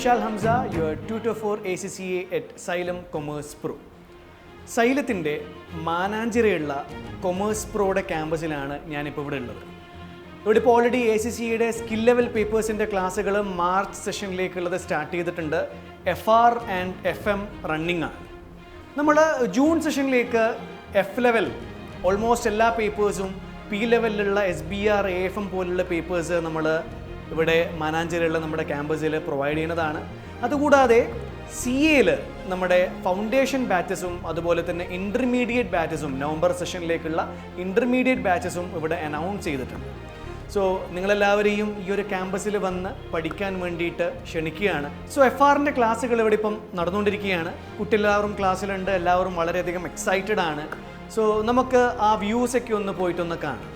Vishal Hamza, your tutor for ACCA at Xylem Commerce Pro. സൈലത്തിൻ്റെ മാനാഞ്ചിറയുള്ള Commerce പ്രോയുടെ ക്യാമ്പസിലാണ് ഞാനിപ്പോൾ ഇവിടെ ഉള്ളത്. ഇവിടെ ഇപ്പോൾ ഓൾറെഡി ACCAയുടെ സ്കിൽ ലെവൽ പേപ്പേഴ്സിൻ്റെ ക്ലാസ്സുകൾ മാർച്ച് സെഷനിലേക്കുള്ളത് സ്റ്റാർട്ട് ചെയ്തിട്ടുണ്ട്. FR ആൻഡ് FM റണ്ണിങ് ആണ്. നമ്മൾ ജൂൺ സെഷനിലേക്ക് F ലെവൽ ഓൾമോസ്റ്റ് എല്ലാ പേപ്പേഴ്സും, P ലെവലിലുള്ള SBR AFM പോലുള്ള പേപ്പേഴ്സ് നമ്മൾ ഇവിടെ മാനാഞ്ചിറയുള്ള നമ്മുടെ ക്യാമ്പസിൽ പ്രൊവൈഡ് ചെയ്യുന്നതാണ്. അതുകൂടാതെ CAയിൽ നമ്മുടെ ഫൗണ്ടേഷൻ ബാച്ചസും അതുപോലെ തന്നെ ഇൻ്റർമീഡിയറ്റ് ബാച്ചസും നവംബർ സെഷനിലേക്കുള്ള ഇൻ്റർമീഡിയറ്റ് ബാച്ചസും ഇവിടെ അനൗൺസ് ചെയ്തിട്ടുണ്ട്. സോ നിങ്ങളെല്ലാവരെയും ഈ ഒരു ക്യാമ്പസിൽ വന്ന് പഠിക്കാൻ വേണ്ടിയിട്ട് ക്ഷണിക്കുകയാണ്. സോ FRൻ്റെ ക്ലാസ്സുകൾ ഇവിടെ ഇപ്പം നടന്നുകൊണ്ടിരിക്കുകയാണ്. കുട്ടികളെല്ലാവരും ക്ലാസ്സിലുണ്ട്, എല്ലാവരും വളരെയധികം എക്സൈറ്റഡ് ആണ്. സോ നമുക്ക് ആ വ്യൂസൊക്കെ ഒന്ന് പോയിട്ടൊന്ന് കാണാം.